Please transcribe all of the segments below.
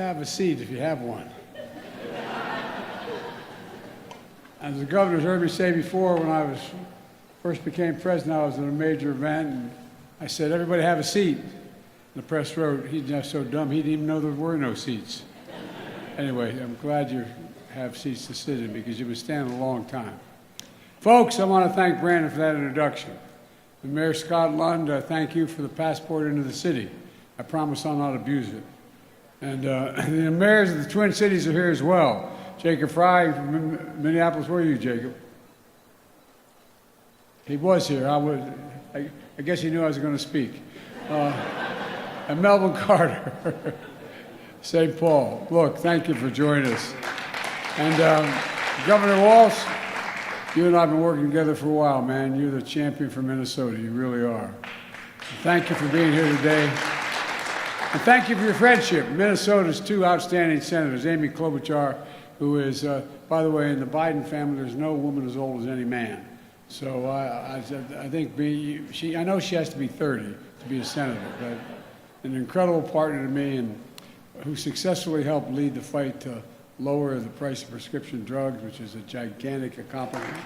have a seat if you have one. As the governor's heard me say before, when I first became president, I was at a major event, and I said, everybody have a seat. The press wrote, he's just so dumb, he didn't even know there were no seats. Anyway, I'm glad you have seats to sit in because you've been standing a long time. Folks, I want to thank Brandon for that introduction. And Mayor Scott Lund, thank you for the passport into the city. I promise I'll not abuse it. And the mayors of the Twin Cities are here as well. Jacob Fry from Minneapolis, where are you, Jacob? He was here. I guess he knew I was going to speak. And Melvin Carter, St. Paul. Look, thank you for joining us. And Governor Walz, you and I have been working together for a while, man. You're the champion for Minnesota. You really are. Thank you for being here today. And thank you for your friendship. Minnesota's two outstanding senators, Amy Klobuchar, who is, by the way, in the Biden family, there's no woman as old as any man. So I think I know she has to be 30 to be a senator, but an incredible partner to me and who successfully helped lead the fight to lower the price of prescription drugs, which is a gigantic accomplishment.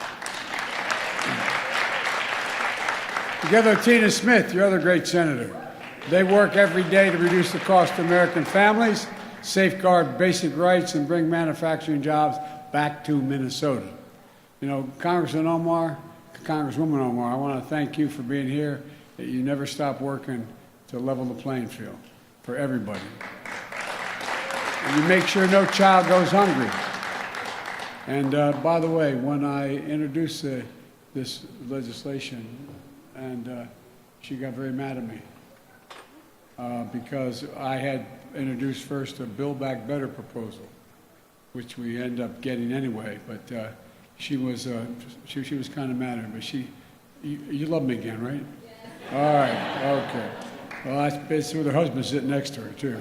Together with Tina Smith, your other great senator. They work every day to reduce the cost to American families, safeguard basic rights, and bring manufacturing jobs back to Minnesota. You know, Congresswoman Omar, I want to thank you for being here. That you never stop working to level the playing field for everybody. And you make sure no child goes hungry. And by the way, when I introduced this legislation, and she got very mad at me because I had introduced first a Build Back Better proposal, which we end up getting anyway. But she was kind of mad at me. But you love me again, right? Yeah. All right. Okay. Well, that's with her husband sitting next to her too.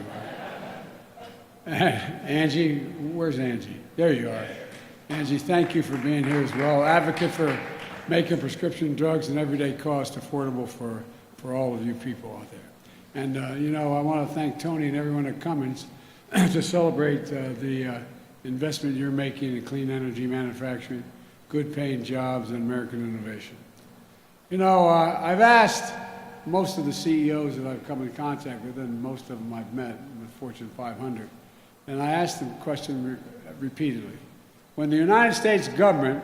Angie, where's Angie? There you are. Angie, thank you for being here as well. Advocate for making prescription drugs and everyday cost affordable for all of you people out there. And, you know, I want to thank Tony and everyone at Cummins to celebrate the investment you're making in clean energy manufacturing, good paying jobs, and American innovation. You know, I've asked most of the CEOs that I've come in contact with, and most of them I've met in the Fortune 500, and I asked them the question repeatedly. When the United States government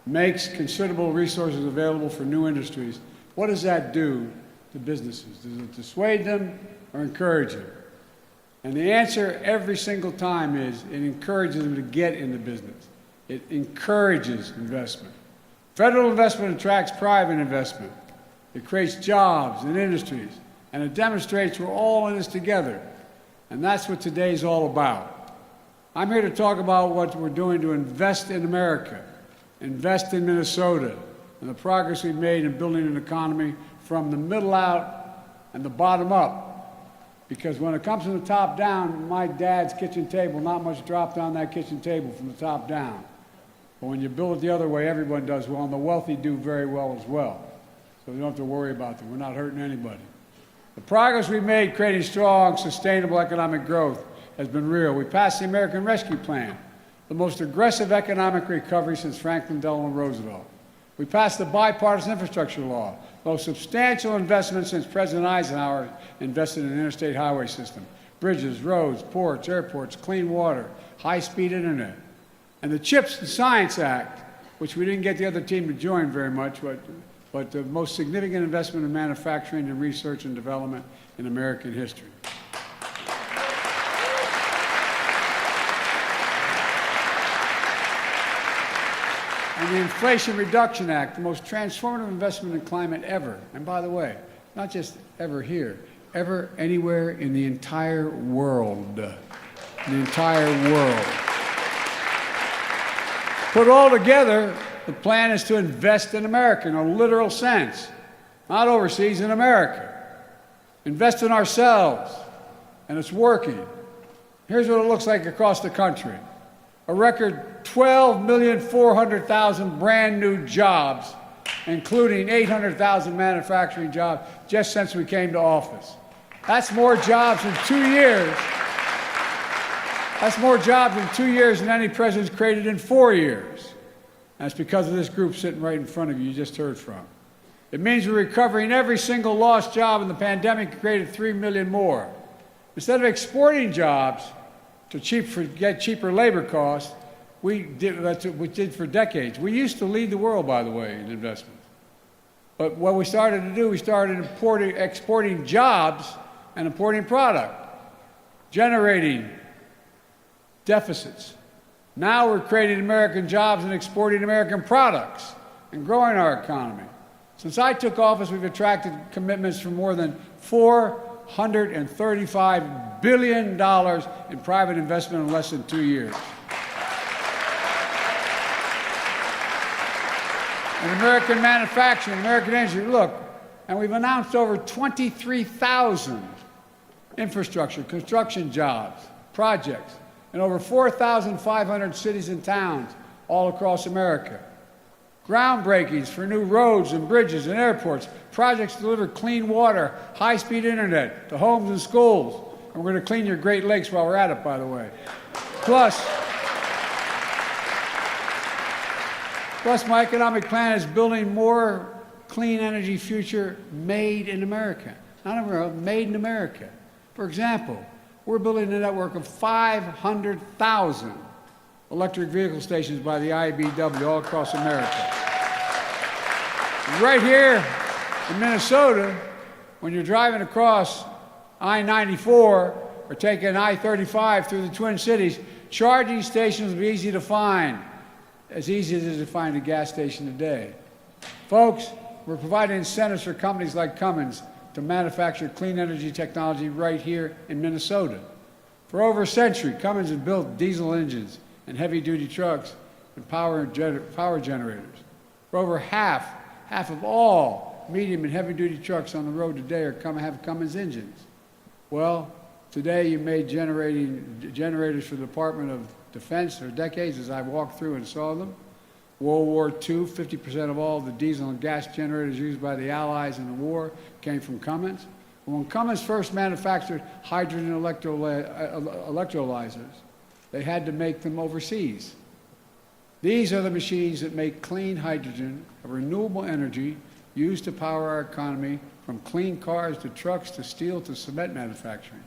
makes considerable resources available for new industries, what does that do to businesses? Does it dissuade them or encourage them? And the answer every single time is it encourages them to get into business. It encourages investment. Federal investment attracts private investment. It creates jobs and industries, and it demonstrates we're all in this together. And that's what today's all about. I'm here to talk about what we're doing to invest in America, invest in Minnesota, and the progress we've made in building an economy from the middle out and the bottom up. Because when it comes from the top down, my dad's kitchen table, not much dropped on that kitchen table from the top down. But when you build it the other way, everyone does well, and the wealthy do very well as well. So you don't have to worry about them. We're not hurting anybody. The progress we've made creating strong, sustainable economic growth has been real. We passed the American Rescue Plan, the most aggressive economic recovery since Franklin Delano Roosevelt. We passed the bipartisan infrastructure law, the most substantial investment since President Eisenhower invested in the interstate highway system. Bridges, roads, ports, airports, clean water, high-speed internet. And the CHIPS and Science Act, which we didn't get the other team to join very much, but the most significant investment in manufacturing and research and development in American history. And the Inflation Reduction Act, the most transformative investment in climate ever. And by the way, not just ever here, ever anywhere in the entire world. The entire world. Put all together, the plan is to invest in America in a literal sense, not overseas, in America. Invest in ourselves, and it's working. Here's what it looks like across the country. A record 12,400,000 brand new jobs, including 800,000 manufacturing jobs just since we came to office. That's more jobs in 2 years That's more jobs in 2 years than any president's created in 4 years. That's because of this group sitting right in front of you just heard from. It means we're recovering every single lost job in the pandemic and created 3 million more. Instead of exporting jobs to get cheaper labor costs, that's what we did for decades. We used to lead the world, by the way, in investments. But what we started to do, we started exporting jobs and importing product, generating deficits. Now we're creating American jobs and exporting American products and growing our economy. Since I took office, we've attracted commitments from more than $435 billion in private investment in less than 2 years. And American manufacturing, American energy, look, and we've announced over 23,000 infrastructure, construction jobs, projects, in over 4,500 cities and towns all across America. Groundbreakings for new roads and bridges and airports, projects to deliver clean water, high-speed internet to homes and schools. And we're going to clean your Great Lakes while we're at it, by the way. Plus, my economic plan is building more clean energy future made in America. Not in America, made in America. For example, we're building a network of 500,000 electric vehicle stations by the IBEW all across America. Right here in Minnesota, when you're driving across I-94 or taking I-35 through the Twin Cities, charging stations will be easy to find, as easy as it is to find a gas station today. Folks, we're providing incentives for companies like Cummins to manufacture clean energy technology right here in Minnesota. For over a century, Cummins has built diesel engines and heavy-duty trucks and power generators. For over half of all medium and heavy-duty trucks on the road today have Cummins engines. Well, today you made generators for the Department of Defense for decades, as I walked through and saw them. World War II, 50% of all the diesel and gas generators used by the Allies in the war came from Cummins. When Cummins first manufactured hydrogen electrolyzers, they had to make them overseas. These are the machines that make clean hydrogen, a renewable energy used to power our economy, from clean cars to trucks to steel to cement manufacturing.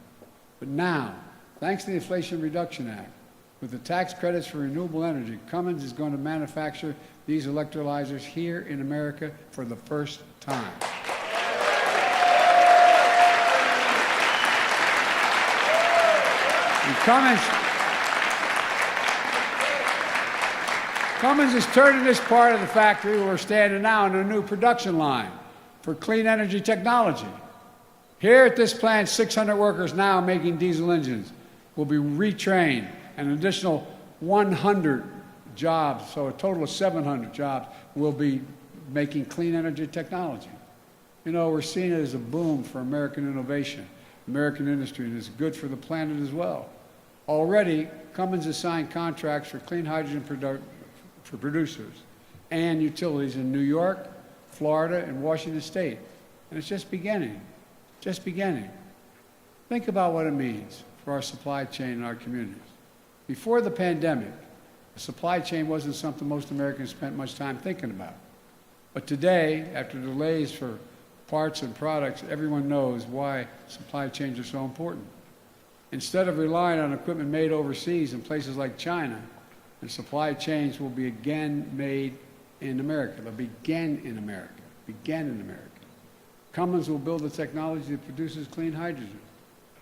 But now, thanks to the Inflation Reduction Act, with the tax credits for renewable energy, Cummins is going to manufacture these electrolyzers here in America for the first time. And Cummins is turning this part of the factory where we're standing now into a new production line for clean energy technology. Here at this plant, 600 workers now making diesel engines will be retrained, and an additional 100 jobs, so a total of 700 jobs, will be making clean energy technology. You know, we're seeing it as a boom for American innovation, American industry, and it's good for the planet as well. Already, Cummins has signed contracts for clean hydrogen for producers and utilities in New York, Florida, and Washington State. And it's just beginning, just beginning. Think about what it means for our supply chain and our communities. Before the pandemic, the supply chain wasn't something most Americans spent much time thinking about. But today, after delays for parts and products, everyone knows why supply chains are so important. Instead of relying on equipment made overseas in places like China, the supply chains will be again made in America. They'll begin in America, begin in America. Cummins will build the technology that produces clean hydrogen.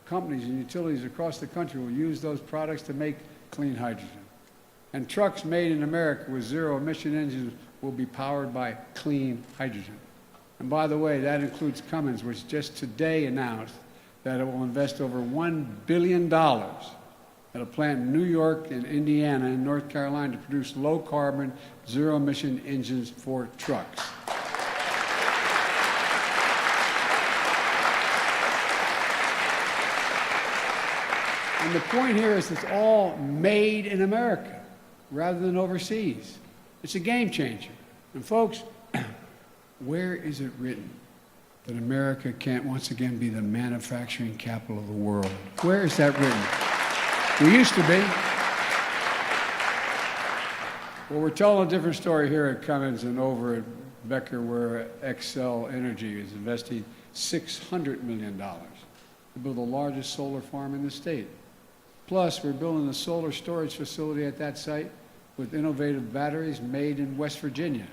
Companies and utilities across the country will use those products to make clean hydrogen. And trucks made in America with zero-emission engines will be powered by clean hydrogen. And by the way, that includes Cummins, which just today announced that it will invest over $1 billion at a plant in New York and Indiana and North Carolina to produce low-carbon, zero-emission engines for trucks. And the point here is it's all made in America rather than overseas. It's a game changer. And folks, where is it written that America can't once again be the manufacturing capital of the world? Where is that written? We used to be. Well, we're telling a different story here at Cummins and over at Becker, where Xcel Energy is investing $600 million to build the largest solar farm in the state. Plus, we're building a solar storage facility at that site with innovative batteries made in West Virginia.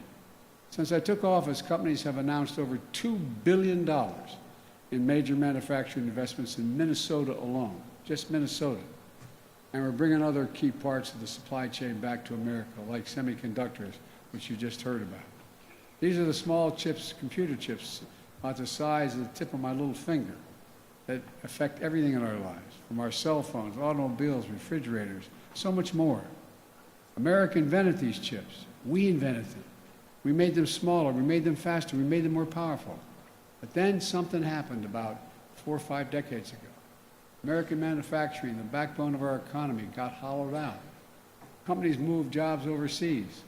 Since I took office, companies have announced over $2 billion in major manufacturing investments in Minnesota alone, just Minnesota. And we're bringing other key parts of the supply chain back to America, like semiconductors, which you just heard about. These are the small chips, computer chips, about the size of the tip of my little finger, that affect everything in our lives, from our cell phones, automobiles, refrigerators, so much more. America invented these chips. We invented them. We made them smaller, we made them faster, we made them more powerful. But then something happened about 4 or 5 decades ago. American manufacturing, the backbone of our economy, got hollowed out. Companies moved jobs overseas.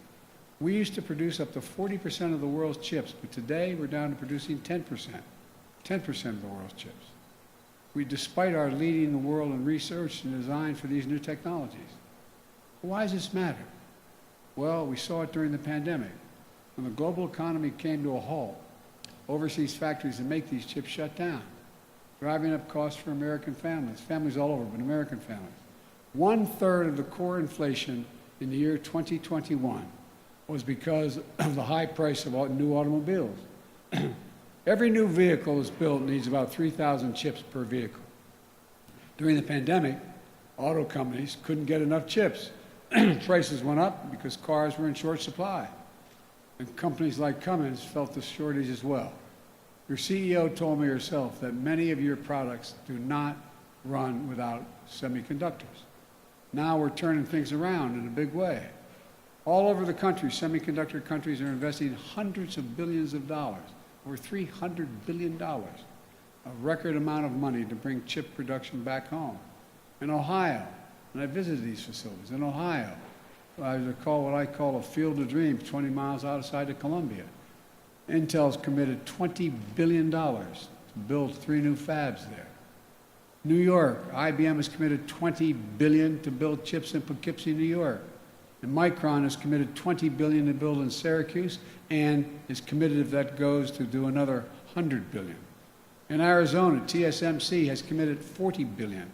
We used to produce up to 40% of the world's chips, but today we're down to producing 10% of the world's chips. Despite our leading the world in research and design for these new technologies. Why does this matter? Well, we saw it during the pandemic. When the global economy came to a halt, overseas factories that make these chips shut down, driving up costs for American families all over, but American families. 1/3 of the core inflation in the year 2021 was because of the high price of new automobiles. Every new vehicle that's built needs about 3,000 chips per vehicle. During the pandemic, auto companies couldn't get enough chips. Prices went up because cars were in short supply. And companies like Cummins felt the shortage as well. Your CEO told me herself that many of your products do not run without semiconductors. Now we're turning things around in a big way. All over the country, semiconductor countries are investing hundreds of billions of dollars, over $300 billion, a record amount of money to bring chip production back home. In Ohio, and I visited these facilities, in Ohio, I recall what I call a field of dreams 20 miles outside of Columbia. Intel's committed $20 billion to build 3 new fabs there. New York, IBM has committed $20 billion to build chips in Poughkeepsie, New York. And Micron has committed $20 billion to build in Syracuse and is committed, if that goes, to do another $100 billion. In Arizona, TSMC has committed $40 billion.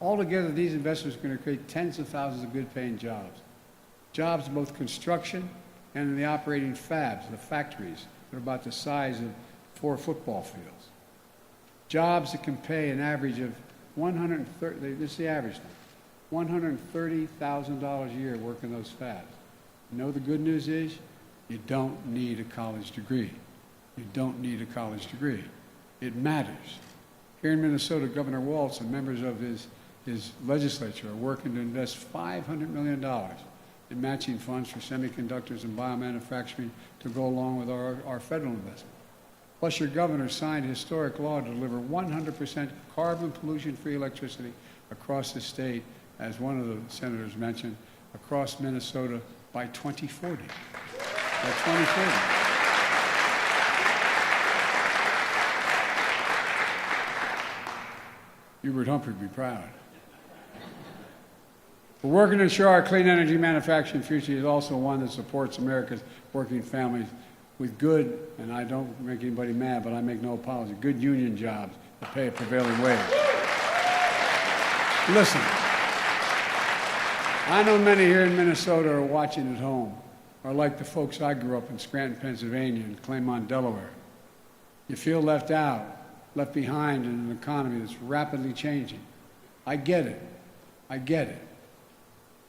Altogether, these investments are going to create tens of thousands of good-paying jobs. Jobs in both construction and in the operating fabs, the factories that are about the size of 4 football fields. Jobs that can pay an average of this is the average now, $130,000 a year working those fabs. You know the good news is? You don't need a college degree. You don't need a college degree. It matters. Here in Minnesota, Governor Walz and members of his legislature are working to invest $500 million in matching funds for semiconductors and biomanufacturing to go along with our federal investment. Plus, your governor signed a historic law to deliver 100% carbon pollution-free electricity across the state, as one of the senators mentioned, across Minnesota by 2040. By 2040. Hubert Humphrey would be proud. We're working to ensure our clean energy manufacturing future is also one that supports America's working families with good, and I don't make anybody mad, but I make no apology, good union jobs that pay a prevailing wage. Listen, I know many here in Minnesota are watching at home, are like the folks I grew up in Scranton, Pennsylvania, and Claymont, Delaware. You feel left out, left behind in an economy that's rapidly changing. I get it. I get it.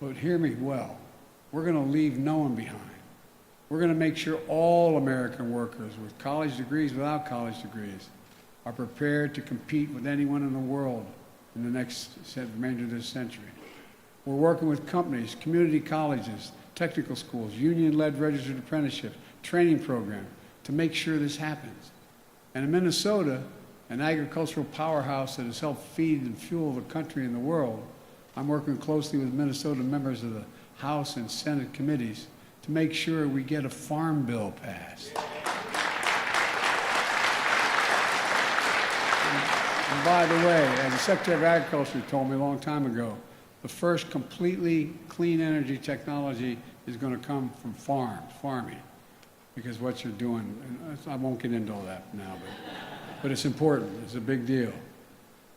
But hear me well. We're going to leave no one behind. We're going to make sure all American workers with college degrees, without college degrees, are prepared to compete with anyone in the world in the next remainder of this century. We're working with companies, community colleges, technical schools, union-led registered apprenticeships, training programs to make sure this happens. And in Minnesota, an agricultural powerhouse that has helped feed and fuel the country and the world, I'm working closely with Minnesota members of the House and Senate committees to make sure we get a farm bill passed. And by the way, as the Secretary of Agriculture told me a long time ago, The first completely clean energy technology is going to come from farming, because what you're doing, and I won't get into all that now, but it's important. It's a big deal.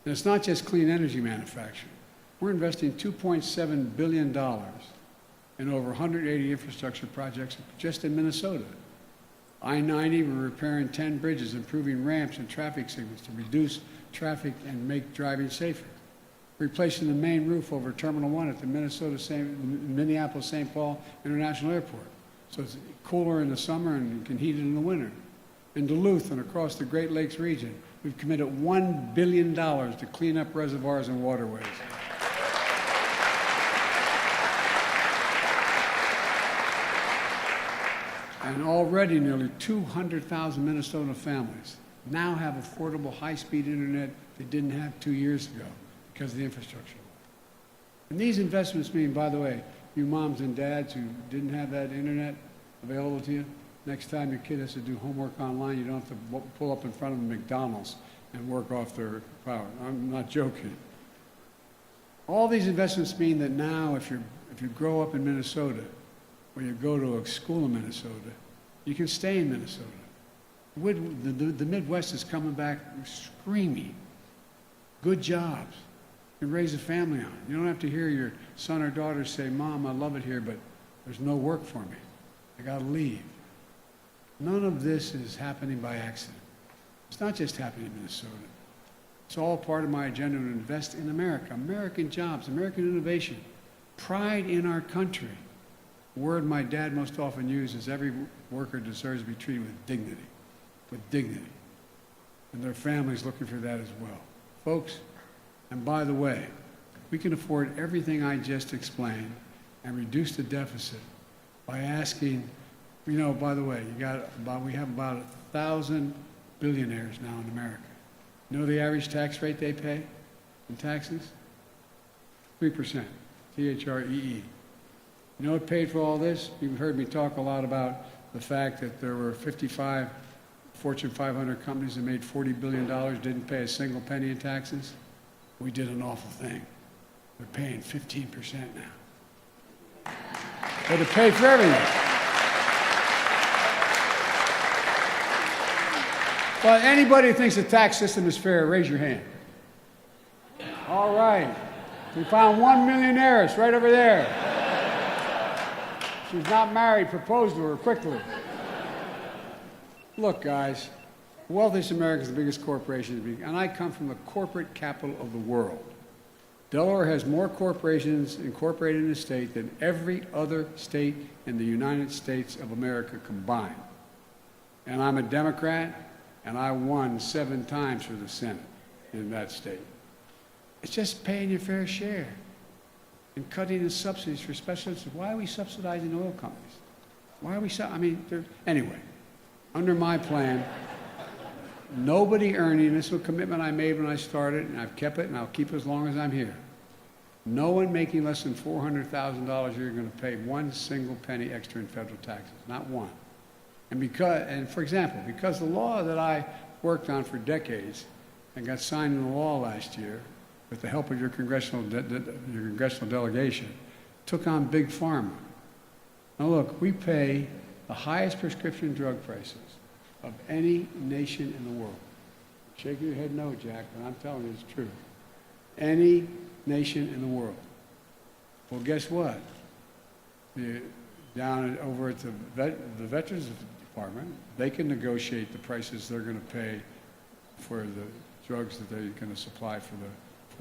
And it's not just clean energy manufacturing. We're investing $2.7 billion in over 180 infrastructure projects just in Minnesota. I-90, we're repairing 10 bridges, improving ramps and traffic signals to reduce traffic and make driving safer. Replacing the main roof over Terminal 1 at the Minneapolis-St. Paul International Airport, so it's cooler in the summer and you can heat it in the winter. In Duluth and across the Great Lakes region, we've committed $1 billion to clean up reservoirs and waterways. And already nearly 200,000 Minnesota families now have affordable high-speed internet they didn't have 2 years ago because of the infrastructure. And these investments mean, by the way, you moms and dads who didn't have that internet available to you, next time your kid has to do homework online, you don't have to pull up in front of a McDonald's and work off their power. I'm not joking. All these investments mean that now if you grow up in Minnesota, or you go to a school in Minnesota, you can stay in Minnesota. The Midwest is coming back screaming. Good jobs. You can raise a family on it. You don't have to hear your son or daughter say, Mom, I love it here, but there's no work for me. I got to leave. None of this is happening by accident. It's not just happening in Minnesota. It's all part of my agenda to invest in America, American jobs, American innovation, pride in our country. The word my dad most often uses, every worker deserves to be treated with dignity. And their families looking for that as well. Folks, and by the way, we can afford everything I just explained and reduce the deficit by asking, by the way, we have about 1,000 billionaires now in America. You know the average tax rate they pay in taxes? 3%, T-H-R-E-E. You know what paid for all this? You've heard me talk a lot about the fact that there were 55 Fortune 500 companies that made $40 billion, didn't pay a single penny in taxes. We did an awful thing. They're paying 15% now. But to pay for everything. Well, anybody who thinks the tax system is fair, raise your hand. All right. We found one millionaire right over there. She's not married. Propose to her quickly. Look, guys, the wealthiest America is the biggest corporation, and I come from the corporate capital of the world. Delaware has more corporations incorporated in the state than every other state in the United States of America combined. And I'm a Democrat, and I won 7 times for the Senate in that state. It's just paying your fair share and cutting the subsidies for specialists. Why are we subsidizing oil companies? Why are we anyway, under my plan, nobody earning, this was a commitment I made when I started, and I've kept it, and I'll keep it as long as I'm here. No one making less than $400,000 a year is going to pay 1 single penny extra in federal taxes, not one. And for example, because the law that I worked on for decades and got signed into law last year, with the help of your congressional delegation, took on Big Pharma. Now look, we pay the highest prescription drug prices of any nation in the world. Shaking your head no, Jack, but I'm telling you it's true. Any nation in the world. Well, guess what? Down over at the Veterans Department, they can negotiate the prices they're going to pay for the drugs that they're going to supply for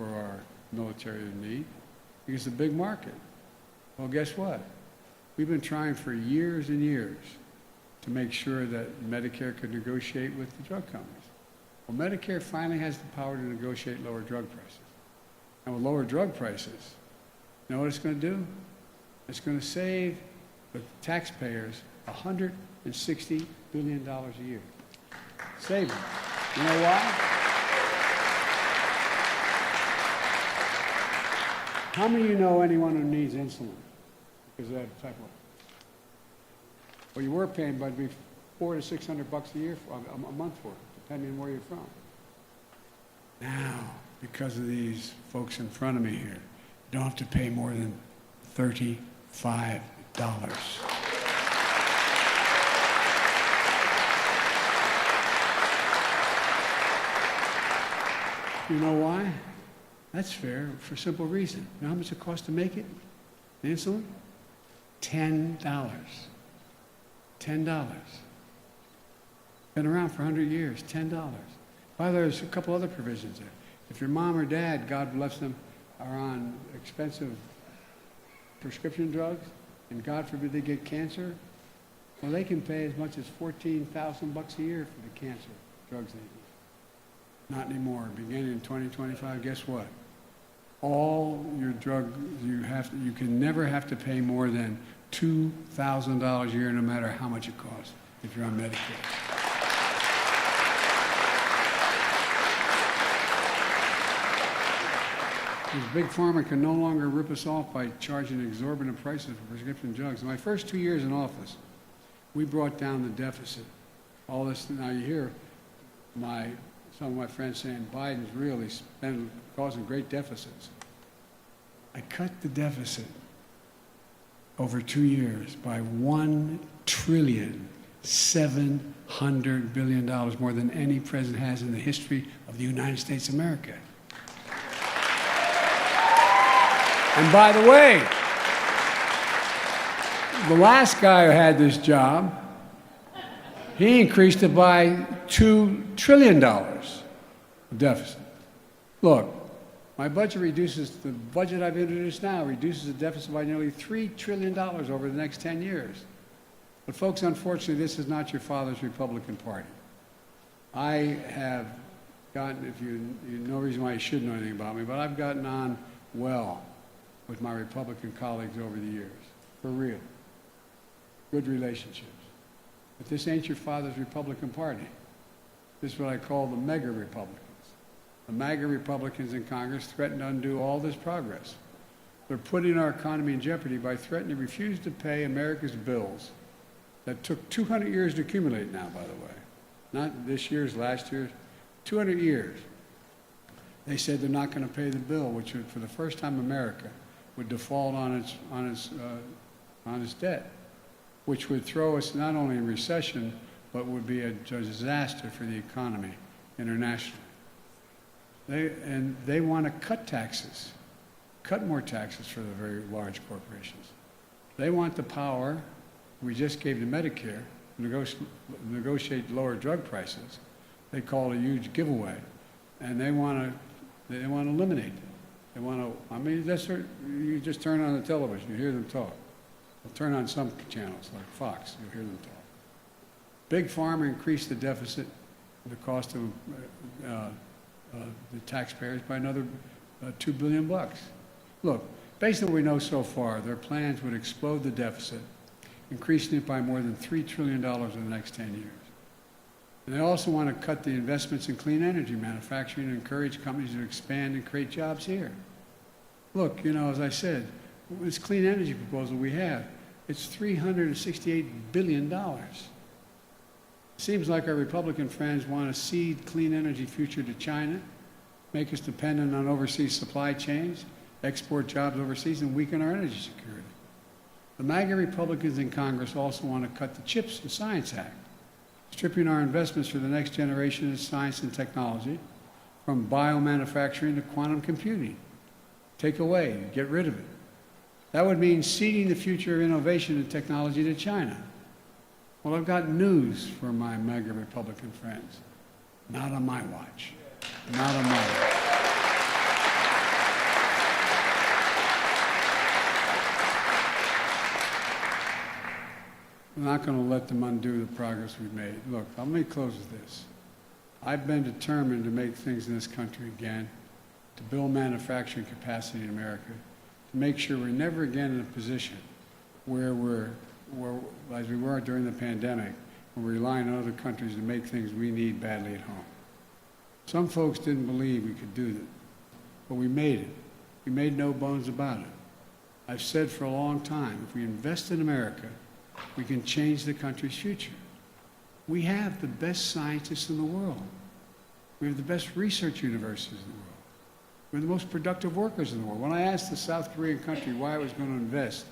our military in need, because it's a big market. Well, guess what? We've been trying for years and years to make sure that Medicare could negotiate with the drug companies. Well, Medicare finally has the power to negotiate lower drug prices. And with lower drug prices, you know what it's going to do? It's going to save the taxpayers $160 billion a year. Save them. You know why? How many of you know anyone who needs insulin because of that type of? Well, you were paying, but it'd be $400 to $600 a year, a month for it, depending on where you're from. Now, because of these folks in front of me here, You don't have to pay more than $35. You know why? That's fair for a simple reason. You know how much it costs to make it? Insulin? $10. $10. Been around for 100 years, $10. By the way, there's a couple other provisions there. If your mom or dad, God bless them, are on expensive prescription drugs, and God forbid they get cancer, well, they can pay as much as $14,000 a year for the cancer drugs they use. Not anymore. Beginning in 2025, guess what? All your drugs, you can never have to pay more than $2,000 a year, no matter how much it costs, if you're on Medicare. Because Big Pharma can no longer rip us off by charging exorbitant prices for prescription drugs. In my first 2 years in office, we brought down the deficit. All this, now you hear some of my friends saying Biden's really causing great deficits. I cut the deficit over 2 years by $1,700 billion, more than any president has in the history of the United States of America. And by the way, the last guy who had this job, he increased it by $2 trillion deficit. Look, my budget the budget I've introduced now reduces the deficit by nearly $3 trillion over the next 10 years. But folks, unfortunately, this is not your father's Republican Party. I have gotten, no reason why you should know anything about me, but I've gotten on well with my Republican colleagues over the years, for real. Good relationships. But this ain't your father's Republican Party. This is what I call the mega Republicans. The MAGA Republicans in Congress threaten to undo all this progress. They're putting our economy in jeopardy by threatening to refuse to pay America's bills that took 200 years to accumulate now, by the way. Not this year's, last year's, 200 years. They said they're not going to pay the bill, which would, for the first time in America, would default on its debt, which would throw us not only in recession, but would be a disaster for the economy internationally. They want to cut taxes, cut more taxes for the very large corporations. They want the power we just gave to Medicare, negotiate lower drug prices. They call it a huge giveaway, and they want to eliminate it. They want to. I mean, you just turn on the television, you hear them talk. Well, turn on some channels like Fox, you'll hear them talk. Big Pharma increased the deficit, the cost of the taxpayers by another $2 billion. Look, based on what we know so far, their plans would explode the deficit, increasing it by more than $3 trillion in the next 10 years. And they also want to cut the investments in clean energy manufacturing and encourage companies to expand and create jobs here. Look, as I said, this clean energy proposal we have, it's $368 billion. Seems like our Republican friends want to cede clean energy future to China, make us dependent on overseas supply chains, export jobs overseas, and weaken our energy security. The MAGA Republicans in Congress also want to cut the CHIPS and Science Act, stripping our investments for the next generation of science and technology, from biomanufacturing to quantum computing. Take away, get rid of it. That would mean ceding the future of innovation and technology to China. Well, I've got news for my MAGA Republican friends. Not on my watch. Not on my watch. I'm not going to let them undo the progress we've made. Look, let me close with this. I've been determined to make things in this country again, to build manufacturing capacity in America, to make sure we're never again in a position where as we were during the pandemic, when we're relying on other countries to make things we need badly at home. Some folks didn't believe we could do that, but we made it. We made no bones about it. I've said for a long time, if we invest in America, we can change the country's future. We have the best scientists in the world. We have the best research universities in the world. We're the most productive workers in the world. When I asked the South Korean country why it was going to invest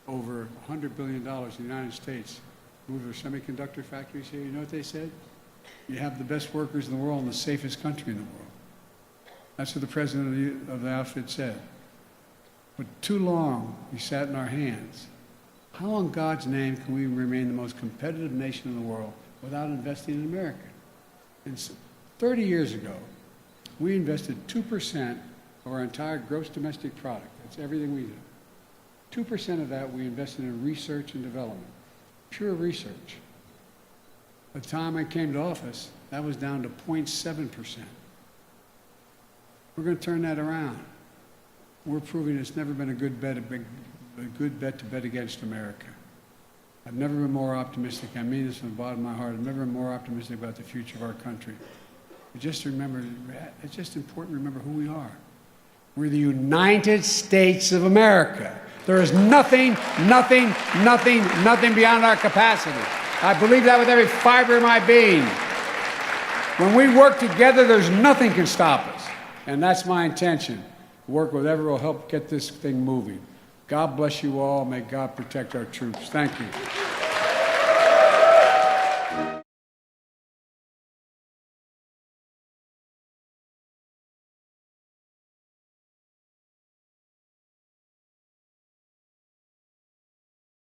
over $100 billion in the United States, move their semiconductor factories here, you know what they said? You have the best workers in the world and the safest country in the world. That's what the president of the outfit said. But too long, we sat in our hands. How in God's name can we remain the most competitive nation in the world without investing in America? And 30 years ago, we invested 2% of our entire gross domestic product. That's everything we do. 2% of that we invested in research and development, pure research. By the time I came to office, that was down to 0.7%. We're going to turn that around. We're proving it's never been a good bet to bet against America. I've never been more optimistic. I mean this from the bottom of my heart. I've never been more optimistic about the future of our country. But just remember, it's just important to remember who we are. We're the United States of America. There is nothing beyond our capacity. I believe that with every fiber of my being. When we work together, there's nothing can stop us. And that's my intention. Work with whatever will help get this thing moving. God bless you all. May God protect our troops. Thank you.